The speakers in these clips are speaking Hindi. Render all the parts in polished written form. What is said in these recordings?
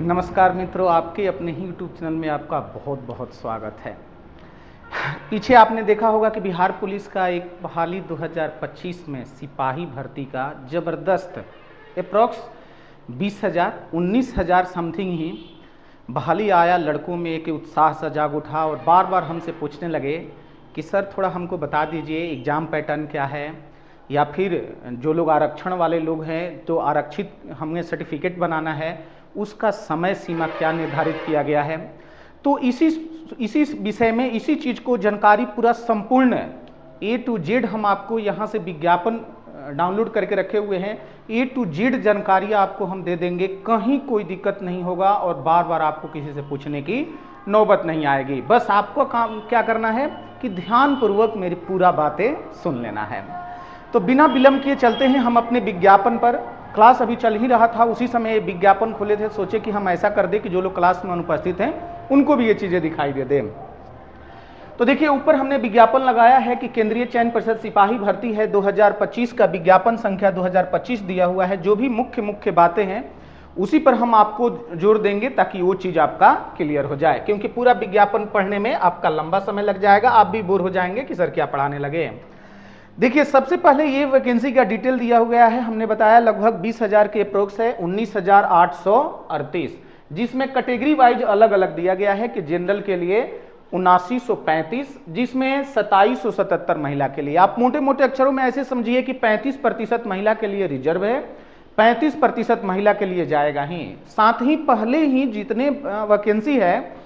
नमस्कार मित्रों, आपके अपने ही YouTube चैनल में आपका बहुत बहुत स्वागत है। पीछे आपने देखा होगा कि बिहार पुलिस का एक बहाली 2025 में सिपाही भर्ती का ज़बरदस्त अप्रॉक्स 20,000 19,000 समथिंग ही बहाली आया। लड़कों में एक उत्साह सा जाग उठा और बार बार हमसे पूछने लगे कि सर थोड़ा हमको बता दीजिए एग्ज़ाम पैटर्न क्या है, या फिर जो लोग आरक्षण वाले लोग हैं तो आरक्षित हमें सर्टिफिकेट बनाना है, उसका समय सीमा क्या निर्धारित किया गया है। तो इसी विषय में इसी चीज़ को जानकारी पूरा संपूर्ण A to Z हम आपको यहाँ से विज्ञापन डाउनलोड करके रखे हुए हैं। A to Z जानकारी आपको हम दे देंगे, कहीं कोई दिक्कत नहीं होगा और बार बार आपको किसी से पूछने की नौबत नहीं आएगी। बस आपको काम क्या करना है कि ध्यानपूर्वक मेरी पूरा बातें सुन लेना है। तो बिना विलंब किए चलते हैं हम अपने विज्ञापन पर। क्लास अभी चल ही रहा था, उसी समय विज्ञापन खोले थे, सोचे कि हम ऐसा कर दें कि जो लोग क्लास में अनुपस्थित हैं उनको भी ये चीज़ें दिखाई दे दें। तो देखिए ऊपर हमने विज्ञापन लगाया है कि केंद्रीय चयन परिषद सिपाही भर्ती है 2025 का विज्ञापन संख्या 2025 दिया हुआ है। जो भी मुख्य बातें हैं उसी पर हम आपको जोर देंगे ताकि वो चीज़ आपका क्लियर हो जाए, क्योंकि पूरा विज्ञापन पढ़ने में आपका लंबा समय लग जाएगा, आप भी बोर हो जाएंगे कि सर क्या पढ़ाने लगे। देखिए सबसे पहले ये वैकेंसी का डिटेल दिया हुआ है, हमने बताया लगभग 20,000 के अप्रोक्स है, 19,838, जिसमें कैटेगरी वाइज अलग अलग दिया गया है कि जनरल के लिए 7935, जिसमें 2777 महिला के लिए। आप मोटे मोटे अक्षरों में ऐसे समझिए कि 35% महिला के लिए रिजर्व है, 35% महिला के लिए जाएगा ही। साथ ही पहले ही जितने वैकेंसी है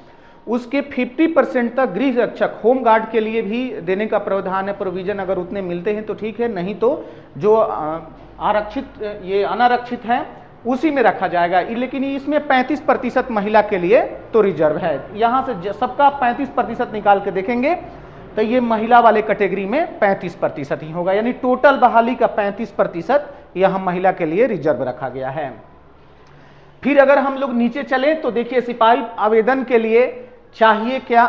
उसके 50% तक गृह रक्षक होम गार्ड के लिए भी देने का प्रावधान है। प्रोविजन अगर उतने मिलते हैं तो ठीक है, नहीं तो जो आरक्षित ये अनारक्षित हैं उसी में रखा जाएगा। लेकिन इसमें 35% महिला के लिए तो रिजर्व है। यहाँ से सबका 35% निकाल के देखेंगे तो ये महिला वाले कैटेगरी में 35% ही होगा, यानी टोटल बहाली का 35% यहाँ महिला के लिए रिजर्व रखा गया है। फिर अगर हम लोग नीचे चलें तो देखिए सिपाही आवेदन के लिए चाहिए क्या।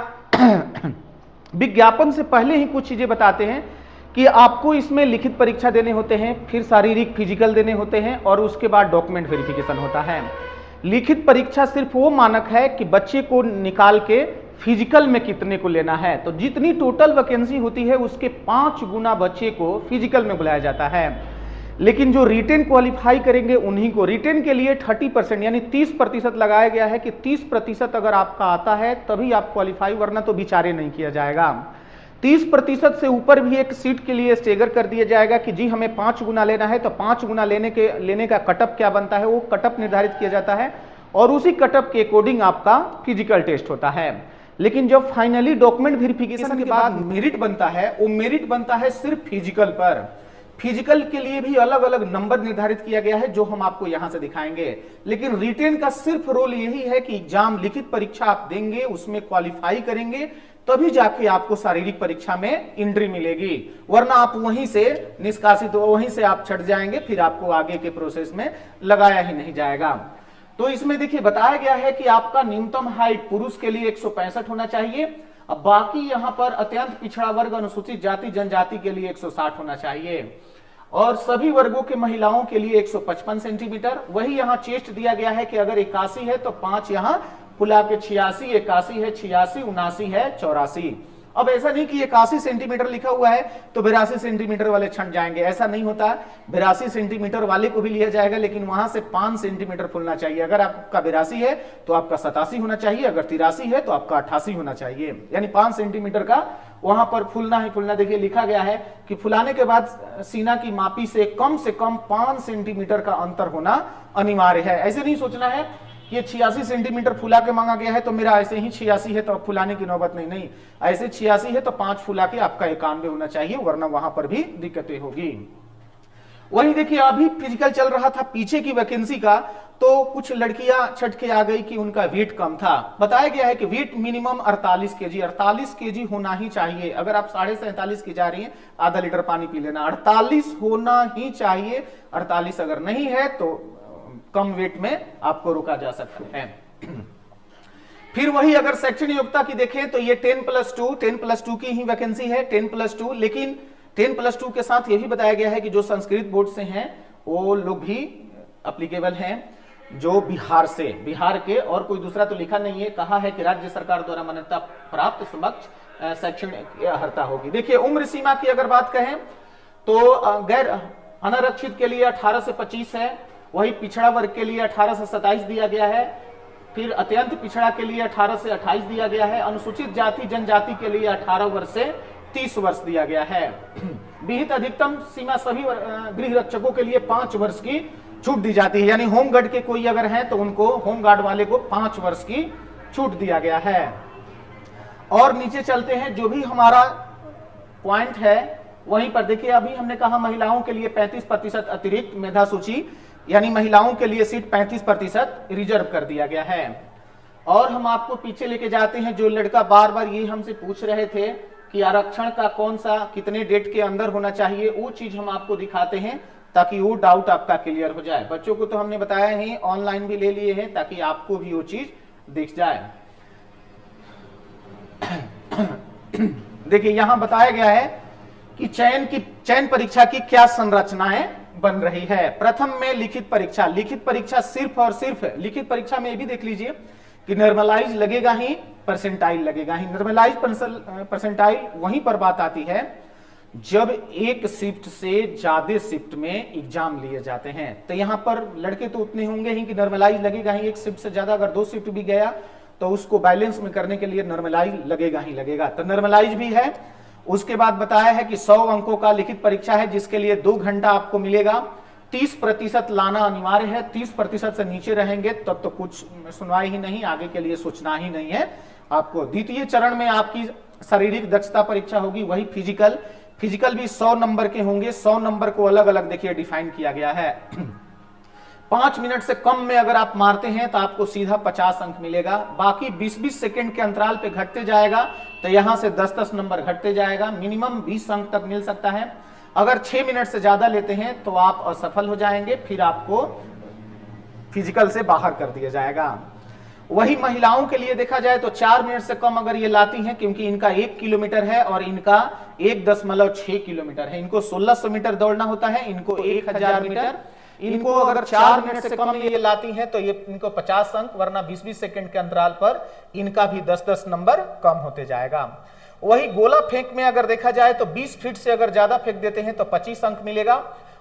विज्ञापन से पहले ही कुछ चीजें बताते हैं कि आपको इसमें लिखित परीक्षा देने होते हैं, फिर शारीरिक फिजिकल देने होते हैं और उसके बाद डॉक्यूमेंट वेरिफिकेशन होता है। लिखित परीक्षा सिर्फ वो मानक है कि बच्चे को निकाल के फिजिकल में कितने को लेना है, तो जितनी टोटल वैकेंसी होती है उसके 5 गुना बच्चे को फिजिकल में बुलाया जाता है। लेकिन जो रिटेन क्वालिफाई करेंगे उन्हीं को, रिटेन के लिए 30% यानी 30% लगाया गया है कि 30% अगर आपका आता है तभी आप क्वालिफाई, वरना तो विचारे नहीं किया जाएगा। 30% से ऊपर भी एक सीट के लिए स्टेगर कर दिया जाएगा कि जी हमें 5 गुना लेना है, तो 5 गुना लेने का कटअप क्या बनता है, वो कटअप निर्धारित किया जाता है और उसी कटअप के अकॉर्डिंग आपका फिजिकल टेस्ट होता है। लेकिन जब फाइनली डॉक्यूमेंट वेरिफिकेशन के बाद मेरिट बनता है, वो मेरिट बनता है सिर्फ फिजिकल पर। फिजिकल के लिए भी अलग अलग नंबर निर्धारित किया गया है जो हम आपको यहां से दिखाएंगे। लेकिन रिटेन का सिर्फ रोल यही है कि एग्जाम लिखित परीक्षा आप देंगे, उसमें क्वालिफाई करेंगे, तभी जाके आपको शारीरिक परीक्षा में एंट्री मिलेगी, वरना आप वहीं से निष्कासित हो, वहीं से आप छट जाएंगे, फिर आपको आगे के प्रोसेस में लगाया ही नहीं जाएगा। तो इसमें देखिए बताया गया है कि आपका न्यूनतम हाइट पुरुष के लिए 165 होना चाहिए। अब बाकी यहां पर अत्यंत पिछड़ा वर्ग अनुसूचित जाति जनजाति के लिए 160 होना चाहिए और सभी वर्गों के महिलाओं के लिए 155 सेंटीमीटर। वही यहाँ चेस्ट दिया गया है कि अगर 81 है तो 5 यहाँ फुला के 86, 81 है 86, 79 है 84। अब ऐसा नहीं कि 81 सेंटीमीटर लिखा हुआ है तो 82 सेंटीमीटर वाले छंट जाएंगे, ऐसा नहीं होता। 82 सेंटीमीटर वाले को भी लिया जाएगा, लेकिन वहां से 5 सेंटीमीटर फुलना चाहिए। अगर आपका 82 है तो आपका 87 होना चाहिए, अगर 83 है तो आपका 88 होना चाहिए, यानी 5 सेंटीमीटर का वहां पर फुलना ही फुलना। देखिए लिखा गया है कि फुलाने के बाद सीना की मापी से कम 5 सेंटीमीटर का अंतर होना अनिवार्य है। ऐसे नहीं सोचना है ये 86 सेंटीमीटर फुला के मांगा गया है तो मेरा ऐसे ही 86 है तो अब फुलाने की नौबत नहीं, ऐसे 86 है तो 5 फुला के आपका 91 होना चाहिए, वरना वहां पर भी दिक्कतें होगी। वही देखिए अभी फिजिकल चल रहा था पीछे की वैकेंसी का, तो कुछ लड़कियां छट के आ गई कि उनका वेट कम था। बताया गया है कि वेट मिनिमम 48 केजी, 48 केजी होना ही चाहिए। अगर आप 47.5 की जा रही हैं, आधा लीटर पानी पी लेना, 48 होना ही चाहिए। 48 अगर नहीं है तो कम वेट में आपको रोका जा सकता है। फिर वही अगर शैक्षणिक योग्यता की देखें तो ये 10+2 की ही वैकेंसी है, 10+2। लेकिन 10+2 के साथ ये भी बताया गया है कि जो संस्कृत बोर्ड से हैं वो लोग भी अप्लीकेबल हैं। जो बिहार के, और कोई दूसरा तो लिखा नहीं है, कहा है कि राज्य सरकार द्वारा मान्यता प्राप्त समक्ष शैक्षणिक अर्हता होगी। देखिए उम्र सीमा की अगर बात कहें तो गैर अनारक्षित के लिए 18 से 25 है, वही पिछड़ा वर्ग के लिए 18 से 27 दिया गया है, फिर अत्यंत पिछड़ा के लिए 18 से 28 दिया गया है, अनुसूचित जाति जनजाति के लिए 18 वर्ष से 30 वर्ष दिया गया है। विहित अधिकतम सीमा सभी गृह रक्षकों के लिए 5 वर्ष की छूट दी जाती है, यानी होमगार्ड के कोई अगर हैं तो उनको, होमगार्ड वाले को 5 वर्ष की छूट दिया गया है। और नीचे चलते हैं, जो भी हमारा पॉइंट है वहीं पर देखिए, अभी हमने कहा महिलाओं के लिए 35% अतिरिक्त मेधा सूची, यानी महिलाओं के लिए सीट 35% रिजर्व कर दिया गया है। और हम आपको पीछे लेके जाते हैं, जो लड़का बार बार ये हमसे पूछ रहे थे कि आरक्षण का कौन सा कितने डेट के अंदर होना चाहिए, वो चीज हम आपको दिखाते हैं ताकि वो डाउट आपका क्लियर हो जाए। बच्चों को तो हमने बताया है, ऑनलाइन भी ले लिए हैं ताकि आपको भी वो चीज दिख जाए। देखिए यहां बताया गया है कि चयन परीक्षा की क्या संरचनाएं बन रही है। प्रथम में लिखित परीक्षा, लिखित परीक्षा सिर्फ और सिर्फ, लिखित परीक्षा में ये भी देख लीजिए कि नॉर्मलाइज लगेगा ही, परसेंटाइल लगेगा ही। नॉर्मलाइज परसेंटाइल वहीं पर बात आती है जब एक शिफ्ट से ज्यादा शिफ्ट में एग्जाम लिए जाते हैं, तो यहां पर लड़के तो उतने होंगे ही कि नॉर्मलाइज लगेगा ही, एक शिफ्ट से ज्यादा अगर 2 शिफ्ट भी गया तो उसको बैलेंस में करने के लिए नॉर्मलाइज लगेगा ही लगेगा, तो नॉर्मलाइज भी है। उसके बाद बताया है कि 100 अंकों का लिखित परीक्षा है जिसके लिए 2 घंटा आपको मिलेगा, 30% लाना अनिवार्य है, 30% से नीचे रहेंगे तब तो कुछ सुनवाई ही नहीं, आगे के लिए सोचना ही नहीं है आपको। द्वितीय चरण में आपकी शारीरिक दक्षता परीक्षा होगी, वही फिजिकल, फिजिकल भी 100 नंबर के होंगे, 100 नंबर को अलग अलग देखिए डिफाइन किया गया है। 5 मिनट से कम में अगर आप मारते हैं तो आपको सीधा 50 अंक मिलेगा, बाकी 20-20 सेकंड के अंतराल पे घटते जाएगा, तो यहां से 10-10 नंबर घटते जाएगा, मिनिमम 20 अंक तक मिल सकता है। अगर 6 मिनट से ज्यादा लेते हैं तो आप असफल हो जाएंगे, फिर आपको फिजिकल से बाहर कर दिया जाएगा। वही महिलाओं के लिए देखा जाए तो 4 मिनट से कम अगर ये लाती हैं, क्योंकि इनका 1 किलोमीटर है और इनका 1.6 किलोमीटर है, इनको 1600 मीटर दौड़ना होता है, इनको 1000 मीटर, इनको अगर 4 मिनट से कम ये लाती हैं तो ये इनको 50 अंक, वरना 20-20 सेकंड के अंतराल पर इनका भी 10-10 नंबर कम होते जाएगा। वही गोला फेंक में अगर देखा जाए तो 20 फीट से अगर ज्यादा फेंक देते हैं तो 25 अंक मिलेगा,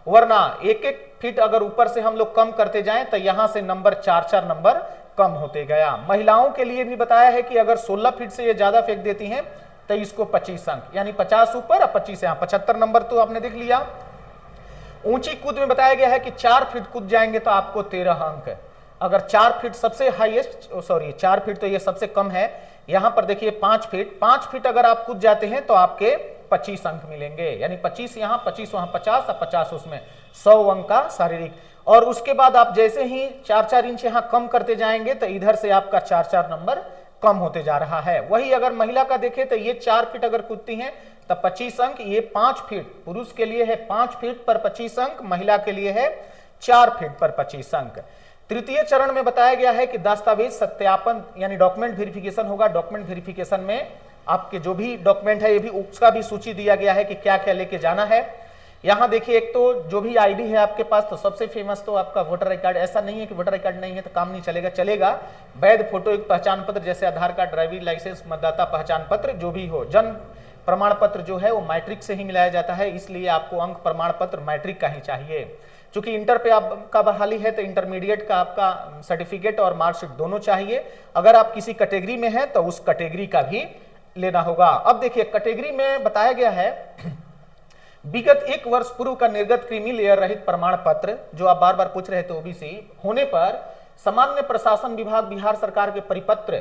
वरना 1-1 फीट अगर ऊपर से हम लोग कम करते जाएं तो यहां से नंबर 4-4 नंबर कम होते गया। महिलाओं के लिए भी बताया है कि अगर 16 फीट से ये ज्यादा फेंक देती हैं तो इसको 25 अंक, यानी 50 ऊपर और 25 यहां, 75 नंबर तो आपने देख लिया। ऊंची कूद में बताया गया है कि 4 फीट कूद जाएंगे तो आपको 13 अंक, अगर 4 फीट सबसे हाईएस्ट, 4 फीट तो ये सबसे कम है, यहां पर देखिए 5 फीट अगर आप कूद जाते हैं तो आपके 25 अंक मिलेंगे, यानी 25 यहां, 25 वहां, 50 और 50 उसमें, 100 अंक का शारीरिक। और उसके बाद आप जैसे ही 4-4 इंच यहां कम करते जाएंगे तो इधर से आपका 4-4 नंबर कम होते जा रहा है। वही अगर महिला का देखें तो ये 4 फीट अगर कूदती हैं तो 25 अंक, ये 5 फीट पुरुष के लिए है, 5 फीट पर 25 अंक, महिला के लिए है 4 फीट पर 25 अंक। तृतीय चरण में बताया गया है कि दस्तावेज सत्यापन यानी डॉक्यूमेंट वेरिफिकेशन होगा। डॉक्यूमेंट वेरिफिकेशन में आपके जो भी डॉक्यूमेंट है, ये भी उसका भी सूची दिया गया है कि क्या क्या लेके जाना है। यहां देखिए, एक तो जो भी आईडी है आपके पास, तो सबसे फेमस तो आपका वोटर आई कार्ड, ऐसा नहीं है कि वोटर आई कार्ड नहीं है तो काम नहीं चलेगा, चलेगा। वैध फोटो एक पहचान पत्र जैसे आधार कार्ड, ड्राइविंग लाइसेंस, मतदाता पहचान पत्र जो भी हो। जन्म प्रमाण पत्र जो है वो मैट्रिक से ही मिलाया जाता है, इसलिए आपको अंक प्रमाण पत्र मैट्रिक का ही चाहिए। चूंकि इंटर पे आपका बहाली है तो इंटरमीडिएट का आपका सर्टिफिकेट और मार्कशीट दोनों चाहिए। अगर आप किसी कैटेगरी में हैं तो उस कैटेगरी का भी लेना होगा। अब देखिए कैटेगरी में बताया गया है विगत 1 वर्ष पूर्व का निर्गत क्रीमी लेयर रहित प्रमाण पत्र, जो आप बार बार पूछ रहे थे ओबीसी होने पर, सामान्य प्रशासन विभाग बिहार सरकार के परिपत्र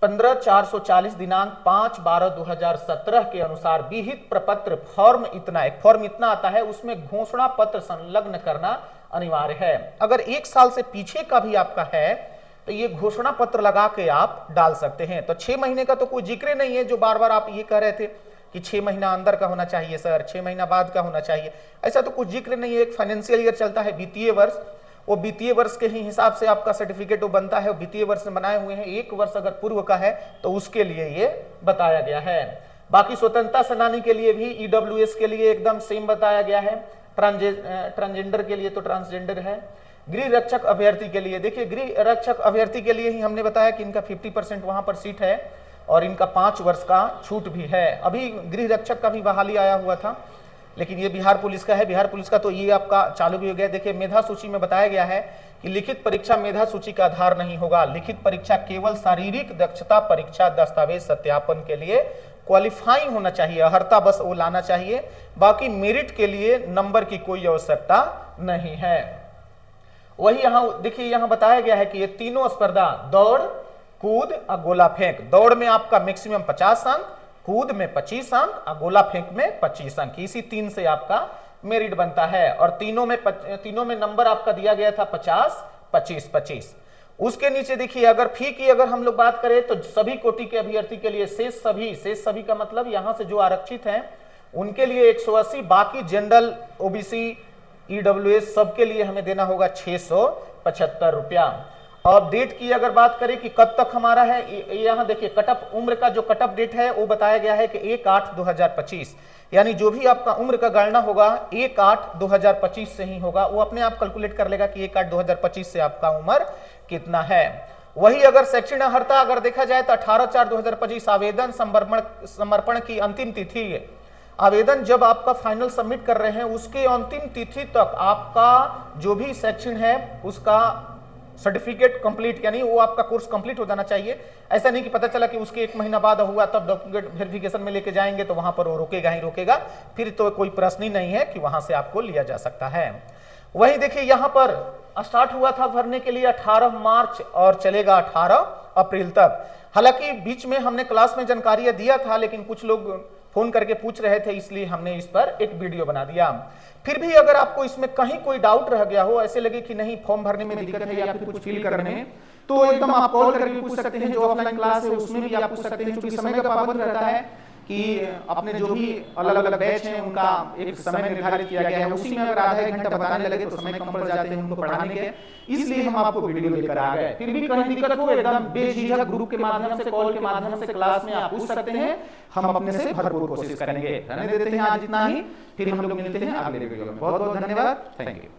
15/440 दिनांक 5/12/2017 के अनुसार विहित प्रपत्र फॉर्म इतना, एक फॉर्म इतना आता है, उसमें घोषणा पत्र संलग्न करना अनिवार्य है। अगर 1 साल से पीछे का भी आपका है तो ये घोषणा पत्र लगा के आप डाल सकते हैं। तो 6 महीने का तो कोई जिक्र नहीं है, जो बार बार आप ये कह रहे थे कि 6 महीना अंदर का होना चाहिए सर, 6 महीना बाद का होना चाहिए, ऐसा तो कुछ जिक्र नहीं है। एक फाइनेंशियल ईयर चलता है, वित्तीय वर्ष, वो वित्तीय वर्ष के ही हिसाब से आपका सर्टिफिकेट वो बनता है, वो वित्तीय वर्ष में बनाए हुए हैं। 1 वर्ष अगर पूर्व का है तो उसके लिए ये बताया गया है। बाकी स्वतंत्रता सेनानी के लिए भी, ईडब्ल्यूएस के लिए एकदम सेम बताया गया है, ट्रांसजेंडर के लिए तो ट्रांसजेंडर है, गृह रक्षक अभ्यर्थी के लिए देखिए, गृह रक्षक अभ्यर्थी के लिए ही हमने बताया कि इनका 50% वहां पर सीट है और इनका 5 वर्ष का छूट भी है। अभी गृह रक्षक का भी बहाली आया हुआ था, लेकिन ये बिहार पुलिस का है। बिहार पुलिस का तो ये आपका चालू भी हो गया। देखिए मेधा सूची में बताया गया है कि लिखित परीक्षा मेधा सूची का आधार नहीं होगा। लिखित परीक्षा केवल शारीरिक दक्षता परीक्षा दस्तावेज सत्यापन के लिए क्वालिफाइंग होना चाहिए, अर्हता बस वो लाना चाहिए, बाकी मेरिट के लिए नंबर की कोई आवश्यकता नहीं है। वही यहां देखिए, यहां बताया गया है कि ये तीनों स्पर्धा दौड़, कूद और गोला फेंक, दौड़ में आपका मैक्सिमम 50 अंक, कूद में 25 अंक और गोला फेंक में 25 अंक, इसी 3 से आपका मेरिट बनता है। और तीनों में नंबर आपका दिया गया था 50, 25, 25। उसके नीचे देखिए, अगर फी की अगर हम लोग बात करें तो सभी कोटि के अभ्यर्थी के लिए शेष सभी का मतलब यहां से जो आरक्षित हैं उनके लिए 180, बाकी जनरल, ओबीसी, ईडब्ल्यूएस सबके लिए हमें देना होगा 675 रुपया। और डेट की अगर बात करें कि कब तक हमारा है, यहाँ देखिए कटअप उम्र का जो कटअप डेट है वो बताया गया है कि 1/8/2025, यानी जो भी आपका उम्र का गणना होगा 1/8/2025 से ही होगा। वो अपने आप कैलकुलेट कर लेगा कि 1/8/2025 से आपका उम्र कितना है। वही अगर शैक्षणिक अर्हता अगर देखा जाए तो 18/4/2025 आवेदन समर्पण की अंतिम तिथि है। आवेदन जब आपका फाइनल सबमिट कर रहे हैं उसके अंतिम तिथि तक आपका जो भी सेक्शन है उसका सर्टिफिकेट कंप्लीट, यानी वो आपका कोर्स कंप्लीट हो जाना चाहिए। ऐसा नहीं कि पता चला कि उसके 1 महीना बाद हुआ तब डॉक्यूमेंट वेरिफिकेशन में लेके जाएंगे तो वहां पर वो रोकेगा ही रोकेगा, फिर तो कोई प्रश्न ही नहीं है कि वहां से आपको लिया जा सकता है। वही देखिए यहां पर स्टार्ट हुआ था भरने के लिए 18 मार्च और चलेगा 18 अप्रैल तक। हालांकि बीच में हमने क्लास में जानकारियां दिया था, लेकिन कुछ लोग फोन करके पूछ रहे थे, इसलिए हमने इस पर एक वीडियो बना दिया। फिर भी अगर आपको इसमें कहीं कोई डाउट रह गया हो, ऐसे लगे कि नहीं फॉर्म भरने में दिक्कत है या फिर कुछ फील करने में, तो एकदम आप कॉल करके पूछ सकते हैं। जो ऑफलाइन क्लास है उसमें भी आप पूछ सकते हैं, क्योंकि समय का पाबंद रहता है कि अपने जो भी अलग अलग बैच हैं उनका एक समय निर्धारित किया गया है, उसी में अगर आधा 1 घंटा बताने लगे तो समय कम पड़ जाते हैं उनको पढ़ाने के, इसलिए हम आपको वीडियो लेकर आ गए। फिर भी कहीं दिक्कत हो एकदम बेझिझक ग्रुप के माध्यम से, कॉल के माध्यम से क्लास में आप पूछ सकते हैं, हम अपने से भरपूर कोशिश करेंगे। रहने देते हैं आज इतना ही, फिर हम लोग मिलते हैं अगले वीडियो में। बहुत बहुत धन्यवाद, थैंक यू।